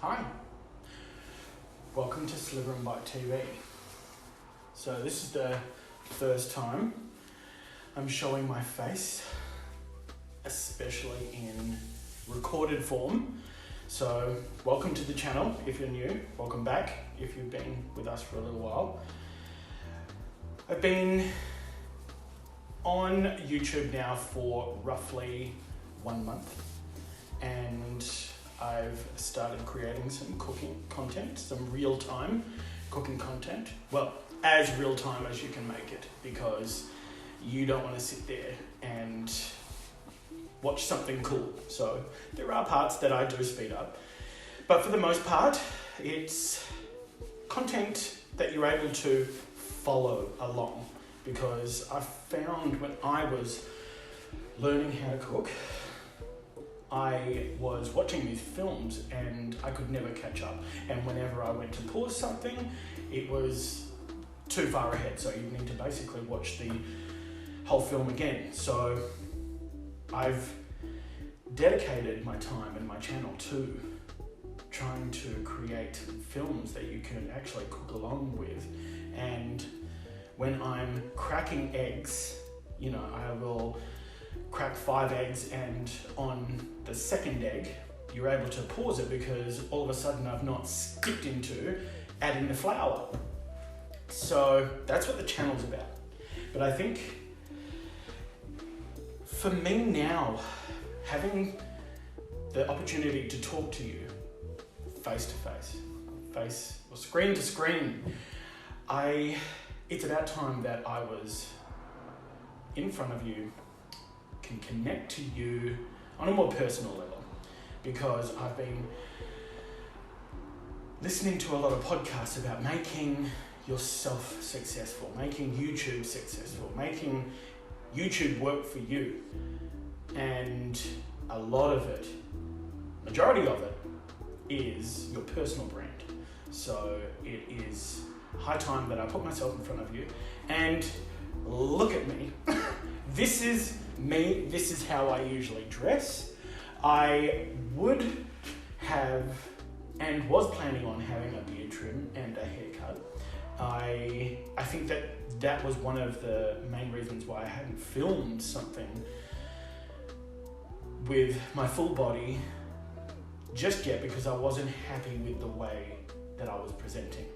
Hi, welcome to Sliver and Bite TV. So this is the first time I'm showing my face, especially in recorded form. So welcome to the channel if you're new, welcome back if you've been with us for a little while. I've been on YouTube now for roughly 1 month, and I've started creating some cooking content, some real-time cooking content. Well, as real-time as you can make it, because you don't want to sit there and watch something cool. So there are parts that I do speed up, but for the most part, it's content that you're able to follow along, because I found when I was learning how to cook, I was watching these films and I could never catch up. And whenever I went to pause something, it was too far ahead. So you need to basically watch the whole film again. So I've dedicated my time and my channel to trying to create films that you can actually cook along with. And when I'm cracking eggs, I will crack 5 eggs, and on the second egg you're able to pause it because all of a sudden I've not skipped into adding the flour. So that's what the channel's about. But I think for me now, having the opportunity to talk to you face to face or screen to screen, it's about time that I was in front of you, can connect to you on a more personal level, because I've been listening to a lot of podcasts about making yourself successful, making YouTube successful, making YouTube work for you. And a lot of it, majority of it, is your personal brand. So it is high time that I put myself in front of you and look at me. This is me, this is how I usually dress. I would have and was planning on having a beard trim and a haircut. I think that was one of the main reasons why I hadn't filmed something with my full body just yet, because I wasn't happy with the way that I was presenting.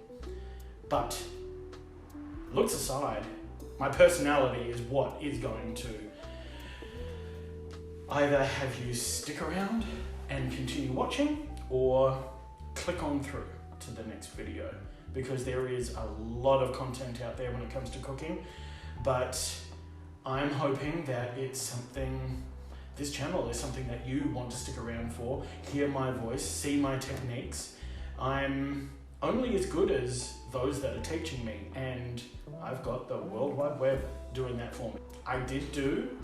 But looks aside, my personality is what is going to either have you stick around and continue watching, or click on through to the next video, because there is a lot of content out there when it comes to cooking. But I'm hoping that this channel is something that you want to stick around for, hear my voice, see my techniques. I'm only as good as those that are teaching me, and I've got the World Wide Web doing that for me. I did do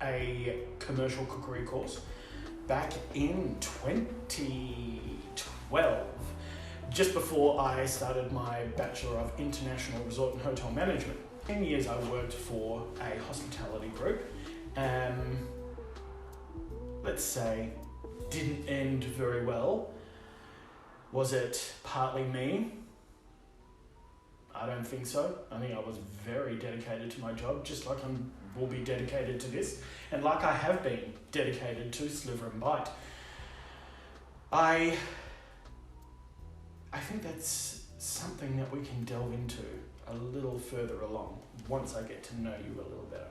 a commercial cookery course back in 2012, just before I started my Bachelor of International Resort and Hotel Management. 10 years I worked for a hospitality group. Let's say didn't end very well. Was it partly me? I don't think so. I think I was very dedicated to my job, just like I will be dedicated to this, and like I have been dedicated to Sliver and Bite. I think that's something that we can delve into a little further along once I get to know you a little better.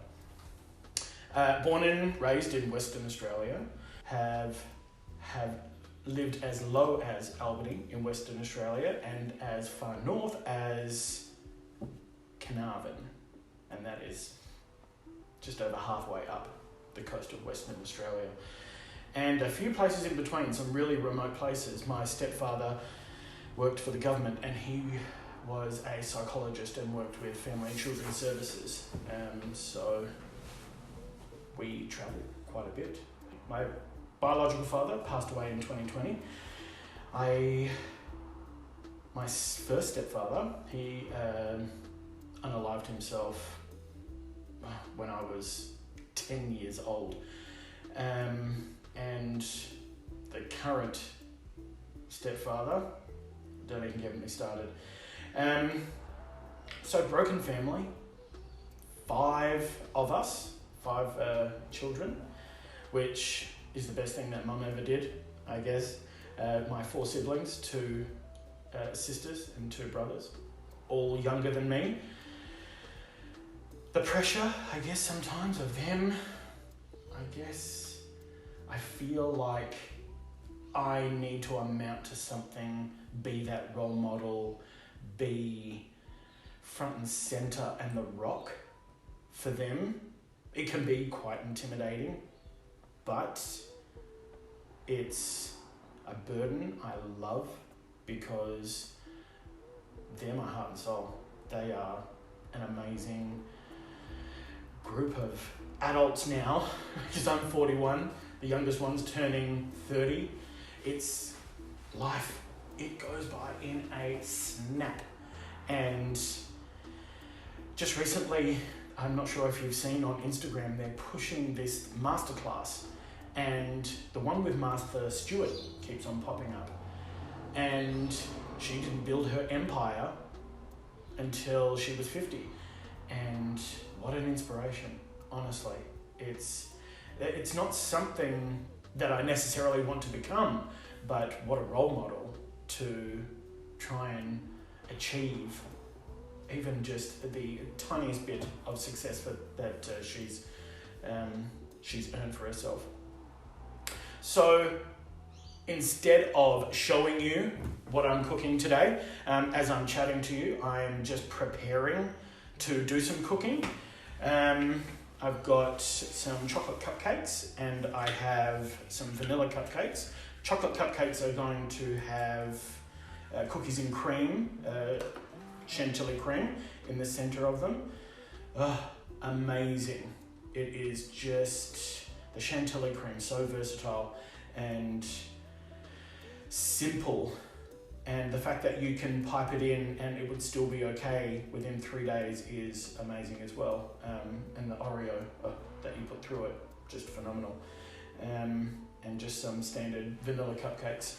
Born and raised in Western Australia, have lived as low as Albany in Western Australia and as far north as Carnarvon, and that is just over halfway up the coast of Western Australia, and a few places in between, some really remote places. My stepfather worked for the government, and he was a psychologist and worked with family and children's services, so we travelled quite a bit. My biological father passed away in 2020. My first stepfather, he unalived himself when I was 10 years old. And the current stepfather. Don't even get me started. So broken family, 5 of us, 5 children, which is the best thing that mum ever did, I guess. My 4 siblings, 2 sisters and 2 brothers, all younger than me. The pressure, I guess, sometimes of them, I feel like I need to amount to something, be that role model, be front and center and the rock for them. It can be quite intimidating, but it's a burden I love because they're my heart and soul. They are an amazing group of adults now, because I'm 41, the youngest one's turning 30. It's life. It goes by in a snap. And just recently, I'm not sure if you've seen on Instagram, they're pushing this masterclass, and the one with Martha Stewart keeps on popping up. And she didn't build her empire until she was 50. And what an inspiration, honestly. It's not something that I necessarily want to become, but what a role model to try and achieve even just the tiniest bit of success that she's earned for herself. So instead of showing you what I'm cooking today, as I'm chatting to you, I'm just preparing to do some cooking. I've got some chocolate cupcakes and I have some vanilla cupcakes. Chocolate cupcakes are going to have cookies and cream, chantilly cream in the center of them. Amazing. It is just the chantilly cream, so versatile and simple. And the fact that you can pipe it in and it would still be okay within 3 days is amazing as well. And the Oreo that you put through it, just phenomenal. And just some standard vanilla cupcakes.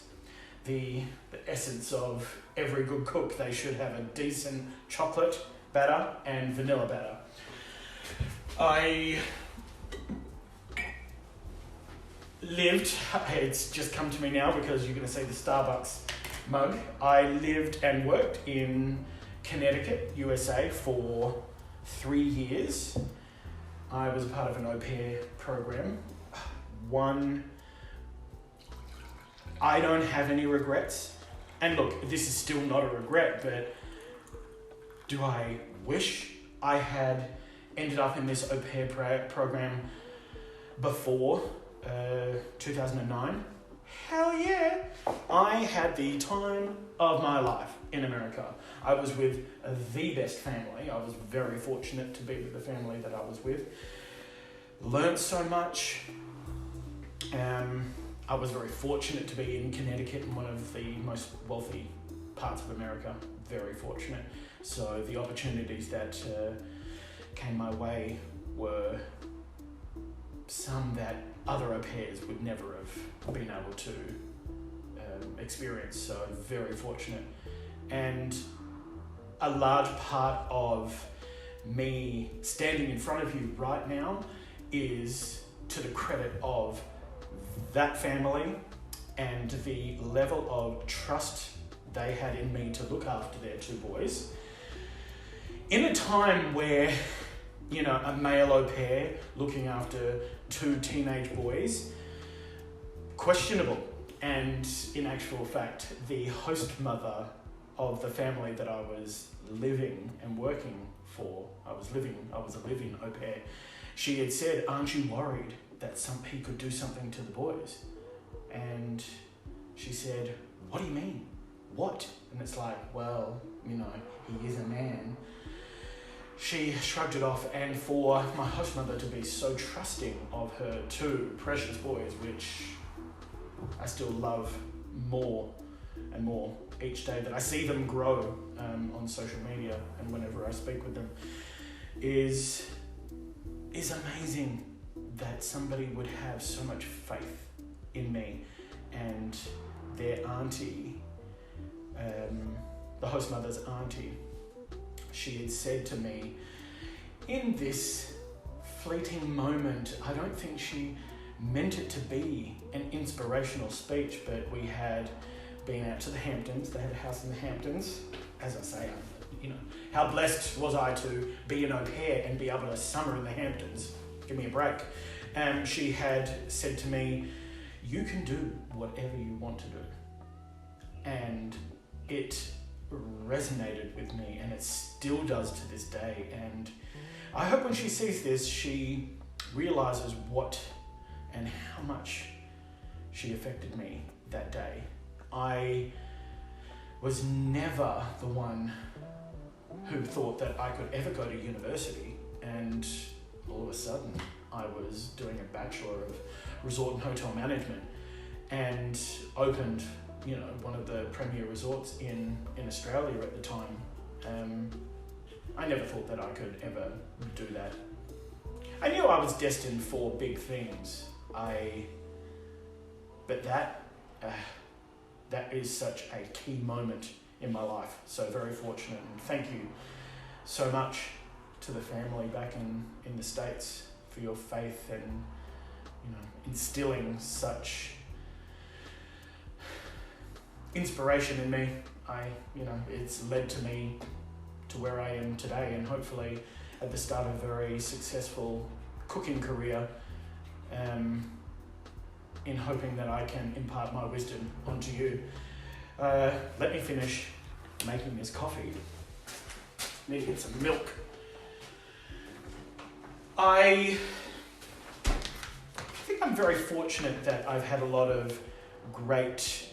The essence of every good cook, they should have a decent chocolate batter and vanilla batter. It's just come to me now because you're going to see the Starbucks mug. I lived and worked in Connecticut, USA for 3 years. I was a part of an au pair program. I don't have any regrets. And look, this is still not a regret, but do I wish I had ended up in this au pair program before 2009? Hell yeah! I had the time of my life in America. I was with the best family. I was very fortunate to be with the family that I was with. Learned so much. I was very fortunate to be in Connecticut, in one of the most wealthy parts of America. Very fortunate. So the opportunities that came my way were some that other au pairs would never have been able to experience. So very fortunate. And a large part of me standing in front of you right now is to the credit of that family and the level of trust they had in me to look after their 2 boys. In a time where, a male au pair looking after 2 teenage boys, questionable. And in actual fact, the host mother of the family that I was living and working for, I was a living au pair, she had said, "Aren't you worried that he could do something to the boys?" And she said, "What do you mean? What?" And it's like, well, he is a man. She shrugged it off, and for my host mother to be so trusting of her 2 precious boys, which I still love more and more each day that I see them grow on social media and whenever I speak with them, is amazing that somebody would have so much faith in me. And their auntie the host mother's auntie, she had said to me, in this fleeting moment, I don't think she meant it to be an inspirational speech, but we had been out to the Hamptons. They had a house in the Hamptons. As I say, how blessed was I to be an au pair and be able to summer in the Hamptons. Give me a break. She had said to me, you can do whatever you want to do. And it resonated with me, and it still does to this day. And I hope when she sees this, she realizes what and how much she affected me that day. I was never the one who thought that I could ever go to university, and all of a sudden I was doing a Bachelor of Resort and Hotel Management and opened, one of the premier resorts in Australia at the time. I never thought that I could ever do that. I knew I was destined for big things. But that is such a key moment in my life. So very fortunate, and thank you so much to the family back in the States for your faith and instilling such inspiration in me. It's led to me to where I am today, and hopefully at the start of a very successful cooking career, in hoping that I can impart my wisdom onto you. Let me finish making this coffee. Need to get some milk. I think I'm very fortunate that I've had a lot of great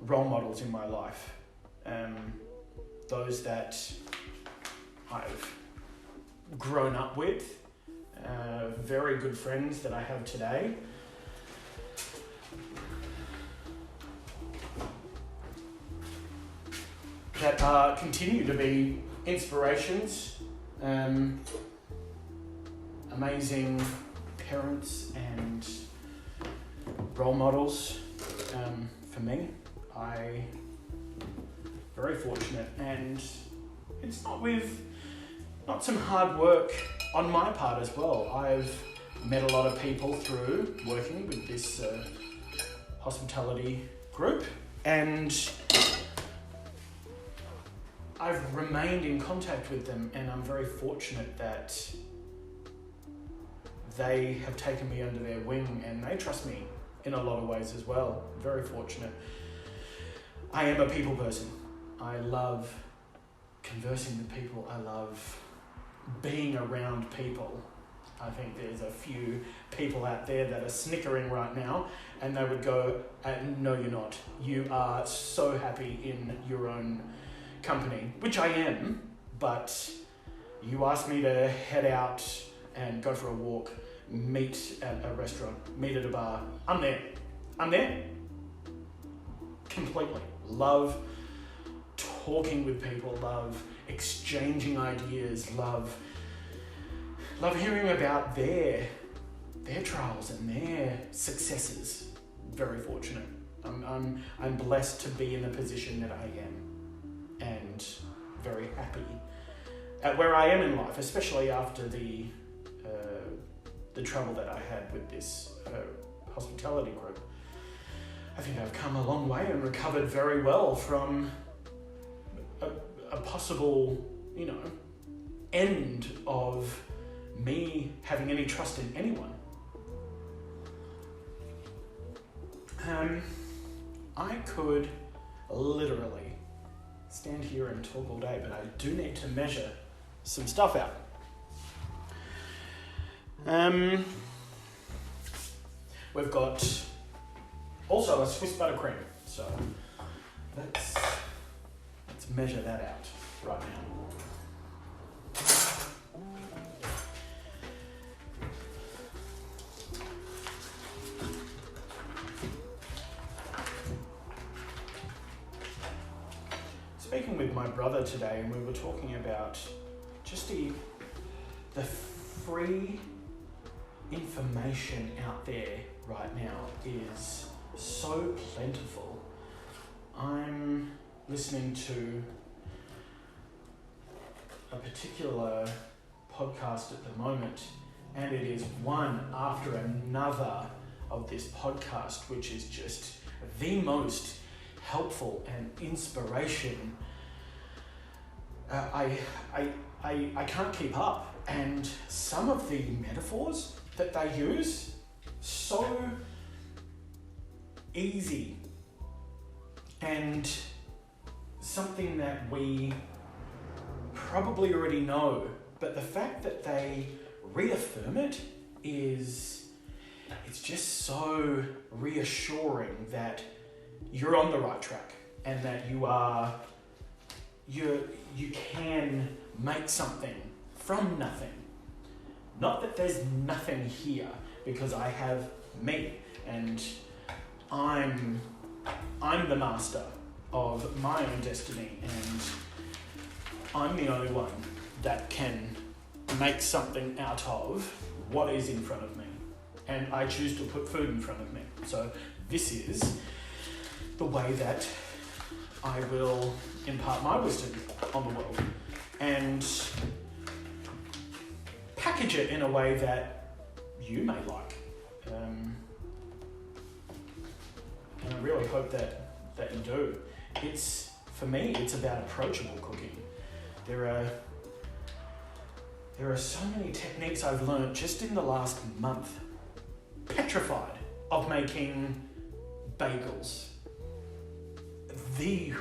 role models in my life. Those that I've grown up with, very good friends that I have today. That continue to be inspirations, amazing parents and role models for me. I'm very fortunate, and it's not some hard work on my part as well. I've met a lot of people through working with this hospitality group, and I've remained in contact with them, and I'm very fortunate that they have taken me under their wing and they trust me in a lot of ways as well. Very fortunate. I am a people person. I love conversing with people. I love being around people. I think there's a few people out there that are snickering right now, and they would go, no, you're not. You are so happy in your own company, which I am, but you ask me to head out and go for a walk, meet at a restaurant, meet at a bar, I'm there. Completely. Love talking with people, love exchanging ideas, love hearing about their trials and their successes. Very fortunate. I'm blessed to be in the position that I am, and very happy at where I am in life, especially after the trouble that I had with this hospitality group. I think I've come a long way and recovered very well from a possible, end of me having any trust in anyone. I could literally stand here and talk all day, but I do need to measure some stuff out. We've got also a Swiss buttercream, so let's measure that out right now. Speaking with my brother today, and we were talking about just the free information out there right now is so plentiful. I'm listening to a particular podcast at the moment, and it is one after another of this podcast, which is just the most helpful and inspiration. I can't keep up, and some of the metaphors that they use, so easy and something that we probably already know, but the fact that they reaffirm it it's just so reassuring that you're on the right track and that you can make something from nothing. Not that there's nothing here, because I have me and I'm the master of my own destiny, and I'm the only one that can make something out of what is in front of me. And I choose to put food in front of me. So this is the way that I will impart my wisdom on the world and package it in a way that you may like. And I really hope that you do. For me, it's about approachable cooking. There are so many techniques I've learned just in the last month. Petrified of making bagels.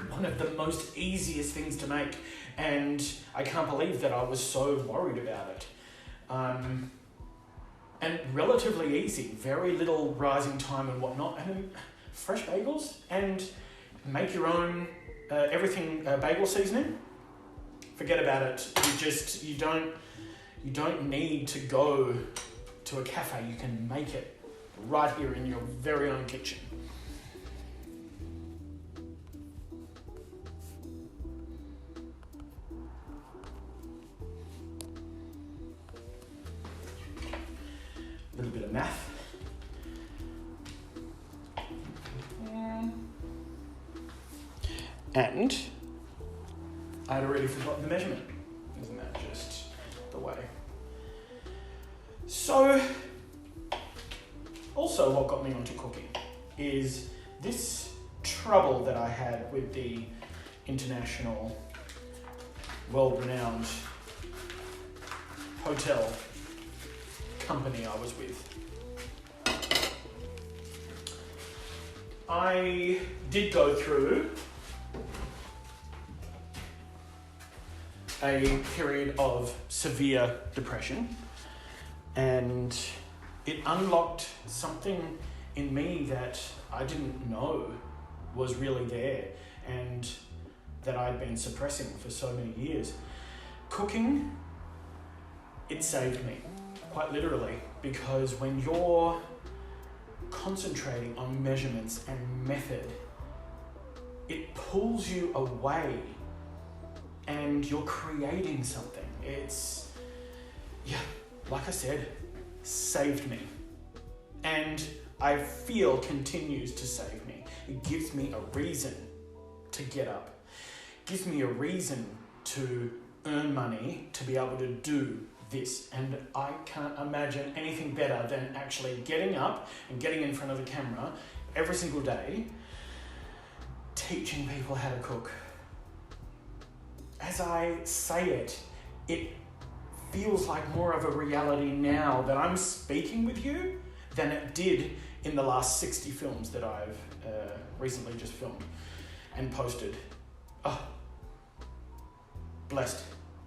One of the most easiest things to make, and I can't believe that I was so worried about it. And relatively easy, very little rising time and whatnot, and fresh bagels, and make your own everything bagel seasoning. Forget about it. You don't need to go to a cafe. You can make it right here in your very own kitchen. A little bit of math. And I'd already forgotten the measurement. Isn't that just the way? So, also what got me onto cooking is this trouble that I had with the international, world-renowned hotel company I was with. I did go through a period of severe depression, and it unlocked something in me that I didn't know was really there and that I'd been suppressing for so many years. Cooking, it saved me, quite literally, because when you're concentrating on measurements and method, it pulls you away and you're creating something. It's, like I said, saved me. And I feel continues to save me. It gives me a reason to get up. It gives me a reason to earn money to be able to do this. And I can't imagine anything better than actually getting up and getting in front of the camera every single day, teaching people how to cook. As I say it, it feels like more of a reality now that I'm speaking with you than it did in the last 60 films that I've recently just filmed and posted. Oh, blessed.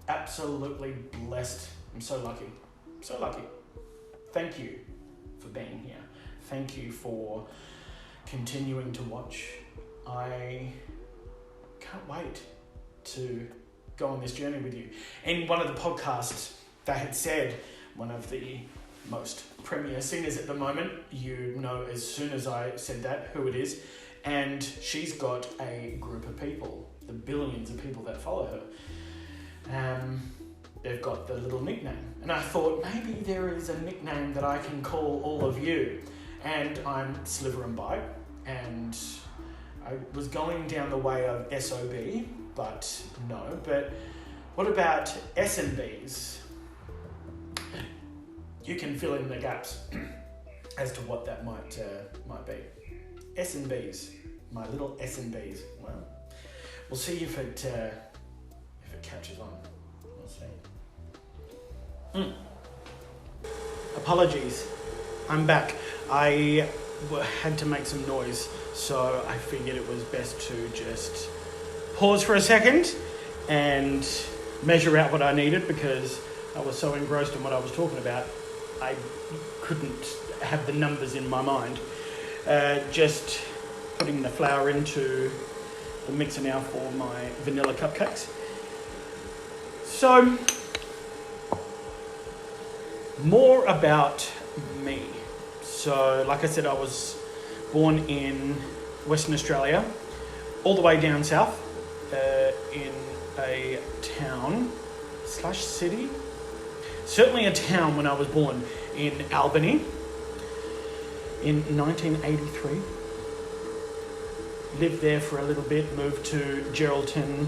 Absolutely blessed. I'm so lucky. So lucky. Thank you for being here. Thank you for continuing to watch. I can't wait to go on this journey with you. In one of the podcasts, they had said, one of the most premier singers at the moment, you know as soon as I said that who it is, and she's got a group of people, the billions of people that follow her. They've got the little nickname, and I thought maybe there is a nickname that I can call all of you, and I'm Sliver and Bite, and I was going down the way of SOB, but no. But what about S&Bs? You can fill in the gaps as to what that might be. S&Bs, my little S&Bs. Well, we'll see if it catches on. We'll see. Apologies, I'm back. I had to make some noise, so I figured it was best to just pause for a second and measure out what I needed, because I was so engrossed in what I was talking about, I couldn't have the numbers in my mind. Just putting the flour into the mixer now for my vanilla cupcakes. So, more about me. So, like I said, I was born in Western Australia, all the way down south, in a town/city. Certainly a town when I was born, in Albany, in 1983. Lived there for a little bit, moved to Geraldton,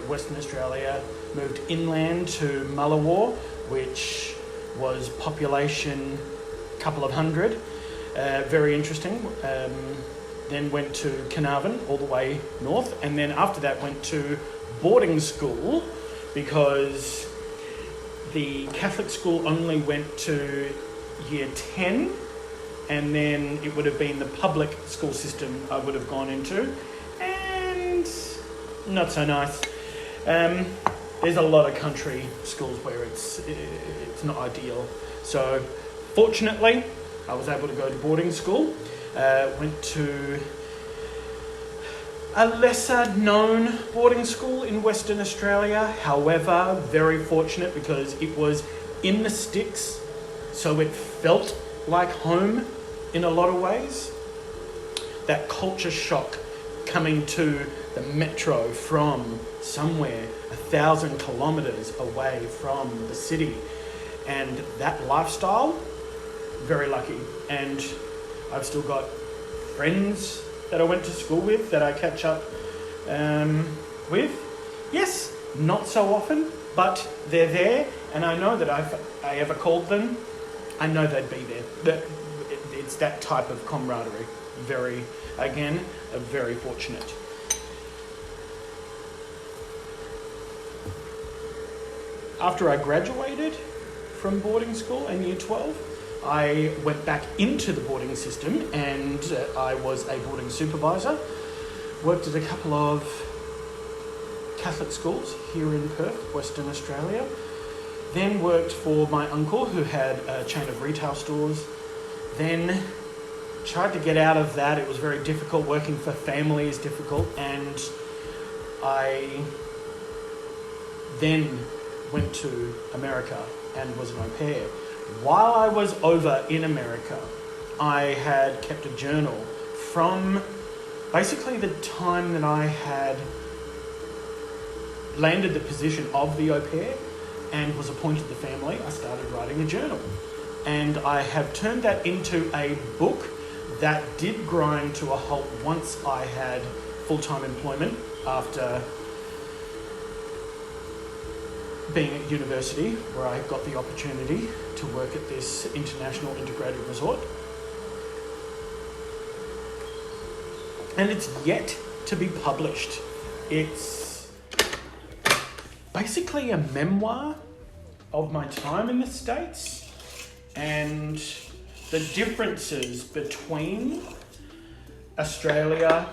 Western Australia, moved inland to Mullawar, which was population a couple of hundred, very interesting. Then went to Carnarvon, all the way north, and then after that went to boarding school, because the Catholic school only went to year 10, and then it would have been the public school system I would have gone into, and not so nice. There's a lot of country schools where it's not ideal. So fortunately, I was able to go to boarding school. Went to a lesser known boarding school in Western Australia. However, very fortunate because it was in the sticks, so it felt like home in a lot of ways. That culture shock coming to the metro from somewhere 1,000 kilometres away from the city, and that lifestyle, very lucky. And I've still got friends that I went to school with that I catch up with. Yes, not so often, but they're there, and I know that if I ever called them, I know they'd be there. It's that type of camaraderie. Very fortunate. After I graduated from boarding school in year 12, I went back into the boarding system, and I was a boarding supervisor. Worked at a couple of Catholic schools here in Perth, Western Australia. Then worked for my uncle, who had a chain of retail stores. Then tried to get out of that. It was very difficult. Working for family is difficult, and I then went to America and was an au pair. While I was over in America, I had kept a journal from basically the time that I had landed the position of the au pair and was appointed the family. I started writing a journal, and I have turned that into a book that did grind to a halt once I had full-time employment after being at university, where I got the opportunity to work at this international integrated resort. And it's yet to be published. It's basically a memoir of my time in the States and the differences between Australia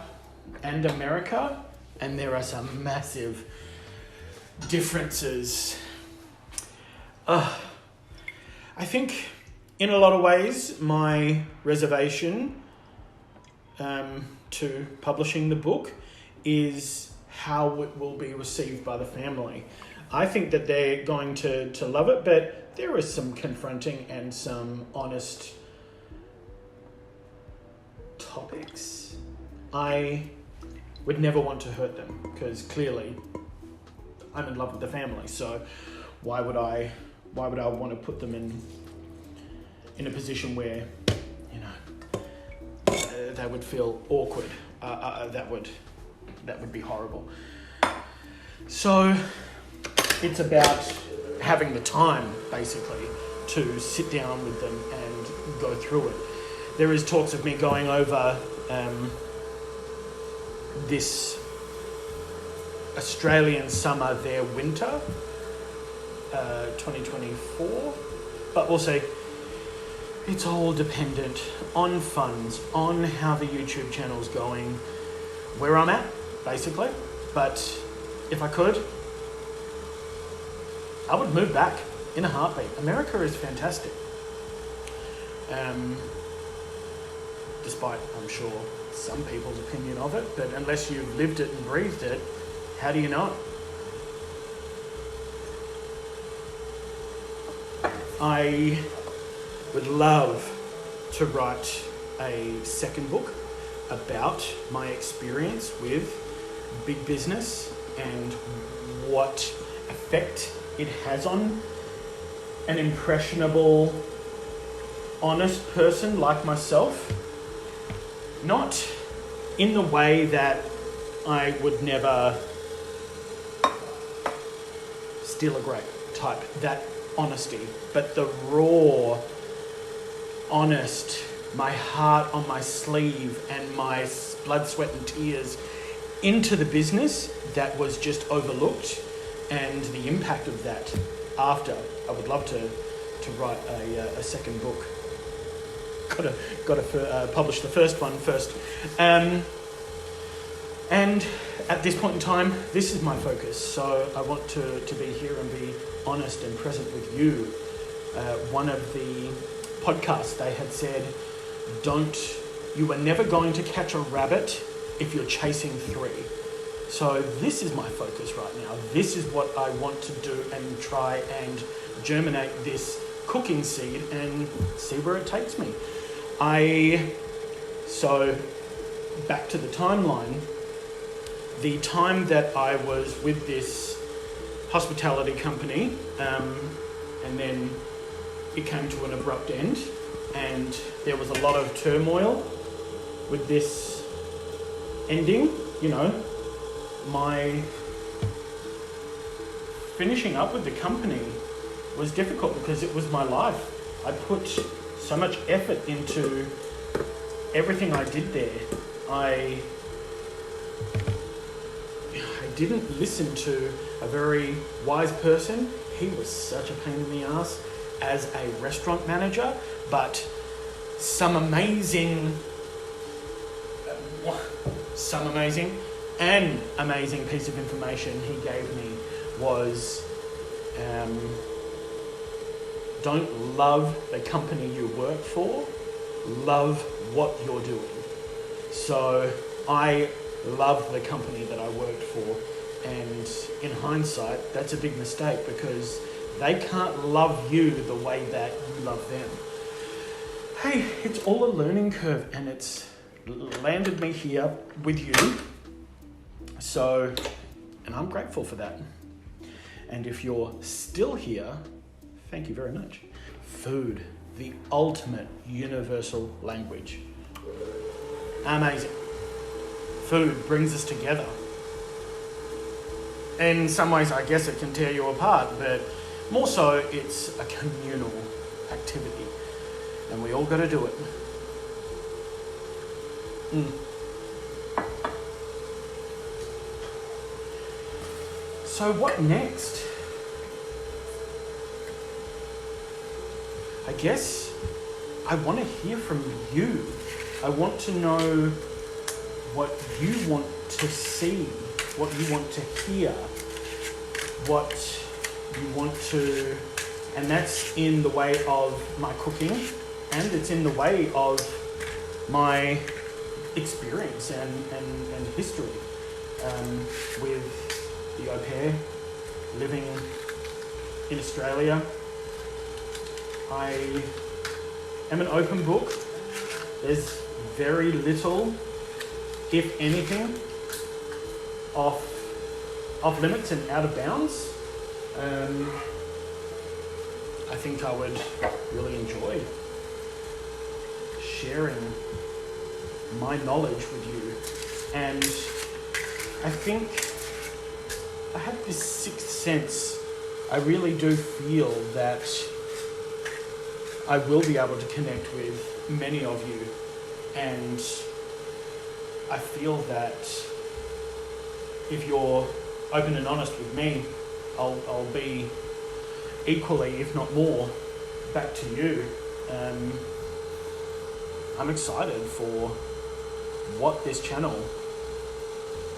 and America, and there are some massive differences. I think in a lot of ways my reservation to publishing the book is how it will be received by the family. I think that they're going to love it, but there is some confronting and some honest topics. I would never want to hurt them, because clearly I'm in love with the family, so why would I want to put them in a position where, they would feel awkward? that would be horrible. So it's about having the time, basically, to sit down with them and go through it. There is talks of me going over this Australian summer, their winter, 2024, but also it's all dependent on funds, on how the YouTube channel's going, where I'm at, basically. But if I could, I would move back in a heartbeat. America is fantastic. Despite, I'm sure, some people's opinion of it, but unless you've lived it and breathed it, how do you know it? I would love to write a second book about my experience with big business and what effect it has on an impressionable, honest person like myself. Not in the way that I would never steal a grape type, that honesty, but the raw, honest, my heart on my sleeve and my blood, sweat and tears into the business that was just overlooked, and the impact of that after. I would love to write a second book. Got to publish the first one first. And at this point in time, this is my focus. So I want to be here and be honest and present with you. One of the podcasts, they had said, you are never going to catch a rabbit if you're chasing three. So this is my focus right now. This is what I want to do and try and germinate this cooking seed and see where it takes me. So back to the timeline, the time that I was with this hospitality company, and then it came to an abrupt end, and there was a lot of turmoil with this ending. You know, my finishing up with the company was difficult because it was my life. I put so much effort into everything I did there. I didn't listen to a very wise person. He was such a pain in the ass as a restaurant manager, but some amazing piece of information he gave me was don't love the company you work for, love what you're doing. So I loved the company that I worked for, and in hindsight, that's a big mistake because they can't love you the way that you love them. Hey, it's all a learning curve, and it's landed me here with you. So, and I'm grateful for that. And if you're still here, thank you very much. Food, the ultimate universal language. Amazing. Food brings us together. In some ways, I guess it can tear you apart, but more so, it's a communal activity, and we all got to do it. So what next? I guess I want to hear from you. I want to know what you want to see, what you want to hear, what you want to, and that's in the way of my cooking, and it's in the way of my experience and history with the au pair, living in Australia. I am an open book. There's very little, if anything, off limits and out of bounds. I think I would really enjoy sharing my knowledge with you And I think I have this sixth sense. I really do feel that I will be able to connect with many of you, and I feel that if you're open and honest with me, I'll be equally, if not more, back to you. I'm excited for what this channel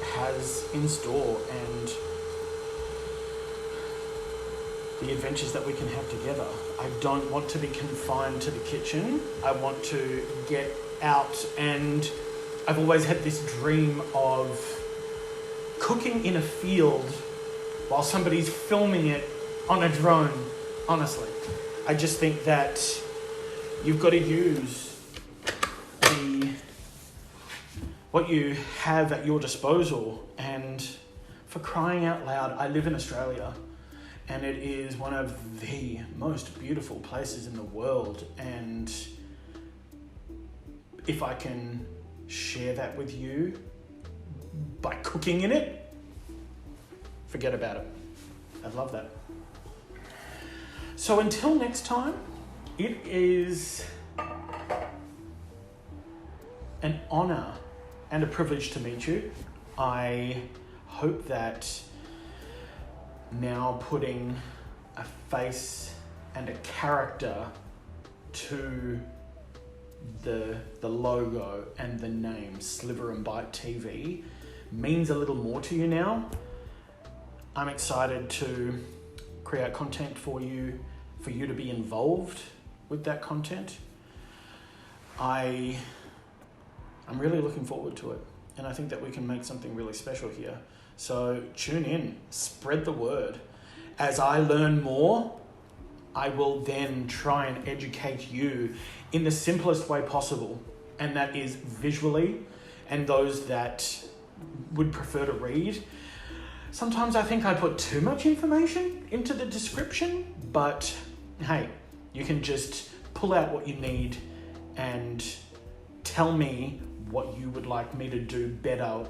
has in store and the adventures that we can have together. I don't want to be confined to the kitchen. I want to get out, and I've always had this dream of cooking in a field while somebody's filming it on a drone, honestly. I just think that you've got to use what you have at your disposal. And for crying out loud, I live in Australia, and it is one of the most beautiful places in the world. And if I can share that with you by cooking in it, forget about it. I'd love that. So until next time, it is an honor and a privilege to meet you. I hope that now putting a face and a character to the logo and the name Sliver and Bite TV means a little more to you now. I'm excited to create content for you to be involved with that content. I'm really looking forward to it, and I think that we can make something really special here. So tune in, spread the word. As I learn more, I will then try and educate you in the simplest way possible, and that is visually, and those that would prefer to read. Sometimes I think I put too much information into the description, but hey, you can just pull out what you need and tell me what you would like me to do better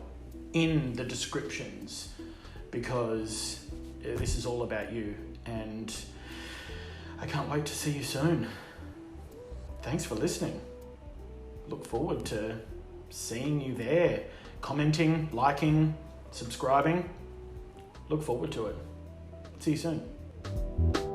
in the descriptions, because this is all about you, and I can't wait to see you soon. Thanks for listening. Look forward to seeing you there, commenting, liking, subscribing. Look forward to it. See you soon.